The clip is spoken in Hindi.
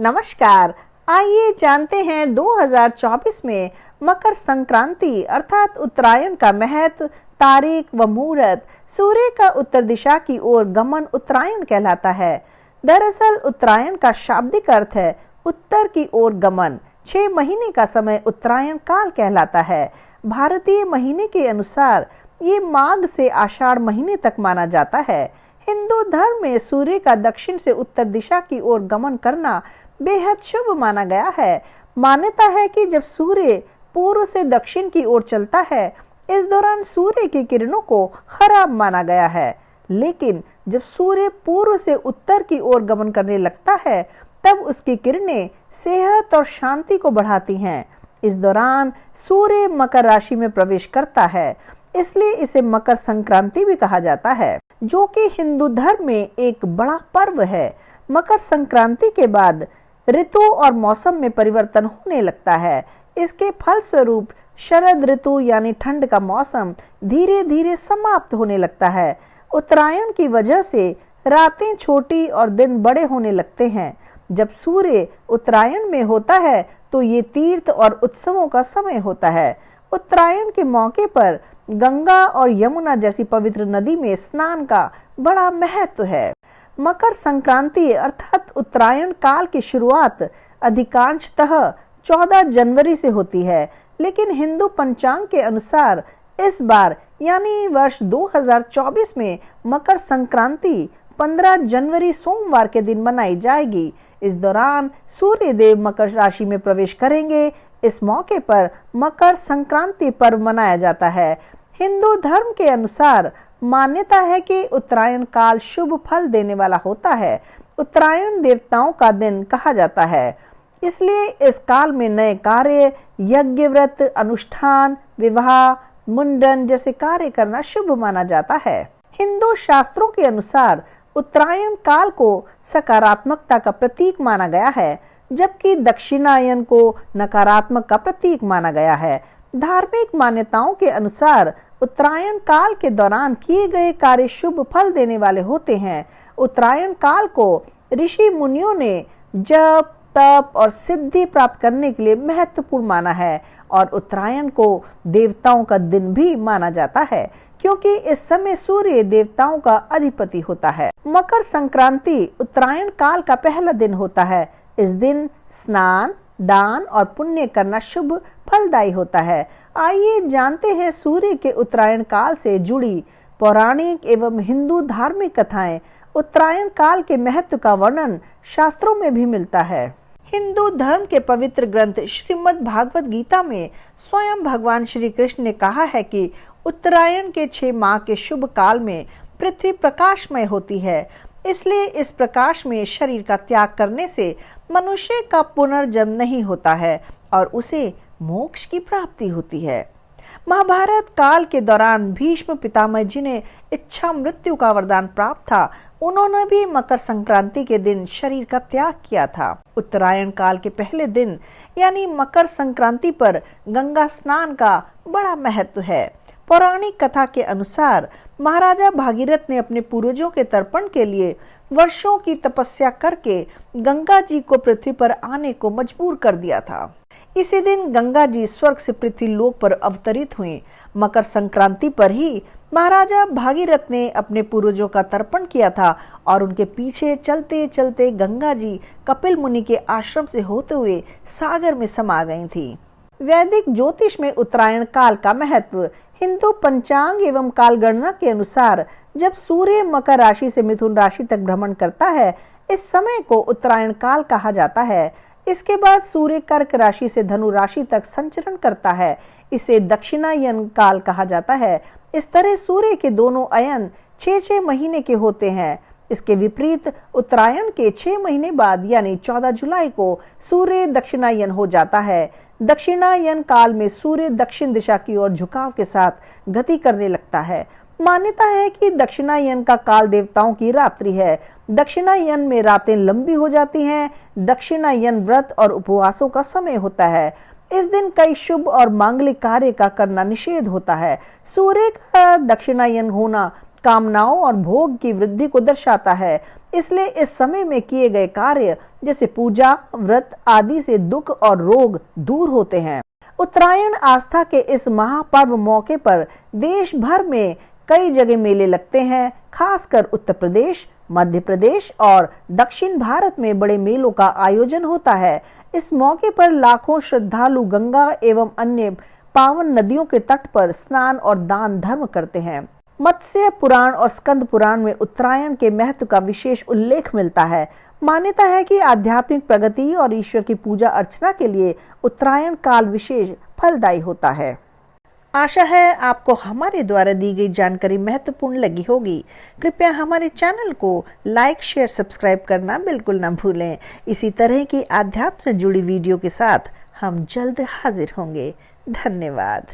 नमस्कार। आइए जानते हैं 2024 में मकर संक्रांति अर्थात उत्तरायण का महत्व, तारीख व मुहूर्त। सूर्य का उत्तर दिशा की ओर गमन उत्तरायण कहलाता है। दरअसल उत्तरायण का शाब्दिक अर्थ है उत्तर की ओर गमन। 6 महीने का समय उत्तरायण काल कहलाता है। भारतीय महीने के अनुसार ये माघ से आषाढ़ महीने तक माना जाता है। हिंदू धर्म में सूर्य का दक्षिण से उत्तर दिशा की ओर गमन करना बेहद शुभ माना गया है। मान्यता है कि जब सूर्य पूर्व से दक्षिण की ओर चलता है, इस दौरान सूर्य की किरणों को खराब माना गया है। लेकिन जब सूर्य पूर्व से उत्तर की ओर गमन करने लगता है, तब उसकी किरणें सेहत और शांति को बढ़ाती हैं। इस दौरान सूर्य मकर राशि में प्रवेश करता है, इसलिए इसे मकर संक्रांति भी कहा जाता है, जो कि हिंदू धर्म में एक बड़ा पर्व है। मकर संक्रांति के बाद ऋतु और मौसम में परिवर्तन होने लगता है। इसके फलस्वरूप शरद ऋतु यानी ठंड का मौसम धीरे धीरे समाप्त होने लगता है। उत्तरायण की वजह से रातें छोटी और दिन बड़े होने लगते हैं। जब सूर्य उत्तरायण में होता है तो ये तीर्थ और उत्सवों का समय होता है। उत्तरायण के मौके पर गंगा और यमुना जैसी पवित्र नदी में स्नान का बड़ा महत्व है। मकर संक्रांति अर्थात उत्तरायण काल की शुरुआत अधिकांशतः 14 जनवरी से होती है, लेकिन हिंदू पंचांग के अनुसार इस बार यानी वर्ष 2024 में मकर संक्रांति 15 जनवरी सोमवार के दिन मनाई जाएगी। इस दौरान सूर्य देव मकर राशि में प्रवेश करेंगे। इस मौके पर मकर संक्रांति पर्व मनाया जाता है। हिंदू धर्म के अनुसार मान्यता है कि उत्तरायण काल शुभ फल देने वाला होता है। उत्तरायण देवताओं का दिन कहा जाता है, इसलिए इस काल में नए कार्य, यज्ञ, व्रत, अनुष्ठान, विवाह, मुंडन जैसे कार्य करना शुभ माना जाता है। हिंदू शास्त्रों के अनुसार उत्तरायण काल को सकारात्मकता का प्रतीक माना गया है, जबकि दक्षिणायन को नकारात्मक का प्रतीक माना गया है। धार्मिक मान्यताओं के अनुसार उत्तरायण काल के दौरान किए गए कार्य शुभ फल देने वाले होते हैं। उत्तरायण काल को ऋषि मुनियों ने जप, तप और सिद्धि प्राप्त करने के लिए महत्वपूर्ण माना है और उत्तरायण को देवताओं का दिन भी माना जाता है, क्योंकि इस समय सूर्य देवताओं का अधिपति होता है। मकर संक्रांति उत्तरायण काल का पहला दिन होता है। इस दिन स्नान, दान और पुण्य करना शुभ फलदायी होता है। आइए जानते हैं सूर्य के उत्तरायण काल से जुड़ी पौराणिक एवं हिंदू धार्मिक कथाएं। उत्तरायण काल के महत्व का वर्णन शास्त्रों में भी मिलता है। हिंदू धर्म के पवित्र ग्रंथ श्रीमद् भागवत गीता में स्वयं भगवान श्री कृष्ण ने कहा है कि उत्तरायण के 6 माह के शुभ काल में पृथ्वी प्रकाशमय होती है, इसलिए इस प्रकाश में शरीर का त्याग करने से मनुष्य का पुनर्जन्म नहीं होता है और उसे मोक्ष की प्राप्ति होती है। महाभारत काल के दौरान भीष्म पितामह जी ने इच्छा मृत्यु का वरदान प्राप्त था। उन्होंने भी मकर संक्रांति के दिन शरीर का त्याग किया था। उत्तरायण काल के पहले दिन यानी मकर संक्रांति पर गंगा स्नान का बड़ा महत्व है। पौराणिक कथा के अनुसार महाराजा भागीरथ ने अपने पूर्वजों के तर्पण के लिए वर्षों की तपस्या करके गंगा जी को पृथ्वी पर आने को मजबूर कर दिया था। इसी दिन गंगा जी स्वर्ग से पृथ्वी लोक पर अवतरित हुई। मकर संक्रांति पर ही महाराजा भागीरथ ने अपने पूर्वजों का तर्पण किया था और उनके पीछे चलते चलते गंगा जी कपिल मुनि के आश्रम से होते हुए सागर में समा गई थी। वैदिक ज्योतिष में उत्तरायण काल का महत्व। हिंदू पंचांग एवं काल गणना के अनुसार जब सूर्य मकर राशि से मिथुन राशि तक भ्रमण करता है, इस समय को उत्तरायण काल कहा जाता है। इसके बाद सूर्य कर्क राशि से धनु राशि तक संचरण करता है, इसे दक्षिणायन काल कहा जाता है। इस तरह सूर्य के दोनों अयन 6 महीने के होते हैं। इसके विपरीत उत्तरायण के 6 महीने बाद यानी 14 जुलाई को सूर्य दक्षिणायन हो जाता है। दक्षिणायन काल में सूर्य दक्षिण दिशा की ओर झुकाव के साथ गति करने लगता है। मान्यता है कि दक्षिणायन का काल देवताओं की रात्रि है। दक्षिणायन में रातें लंबी हो जाती हैं। दक्षिणायन व्रत और उपवासों का समय होता है। इस दिन कई शुभ और मांगलिक कार्य का करना निषेध होता है। सूर्य का दक्षिणायन होना कामनाओं और भोग की वृद्धि को दर्शाता है। इसलिए इस समय में किए गए कार्य जैसे पूजा, व्रत आदि से दुख और रोग दूर होते हैं। उत्तरायण आस्था के इस महापर्व मौके पर देश भर में कई जगह मेले लगते हैं। खासकर उत्तर प्रदेश, मध्य प्रदेश और दक्षिण भारत में बड़े मेलों का आयोजन होता है। इस मौके पर लाखों श्रद्धालु गंगा एवं अन्य पावन नदियों के तट पर स्नान और दान धर्म करते हैं। मत्स्य पुराण और स्कंद पुराण में उत्तरायण के महत्व का विशेष उल्लेख मिलता है। मान्यता है कि आध्यात्मिक प्रगति और ईश्वर की पूजा अर्चना के लिए उत्तरायण काल विशेष फलदायी होता है। आशा है आपको हमारे द्वारा दी गई जानकारी महत्वपूर्ण लगी होगी। कृपया हमारे चैनल को लाइक, शेयर, सब्सक्राइब करना बिल्कुल न भूलें। इसी तरह की आध्यात्म से जुड़ी वीडियो के साथ हम जल्द हाजिर होंगे। धन्यवाद।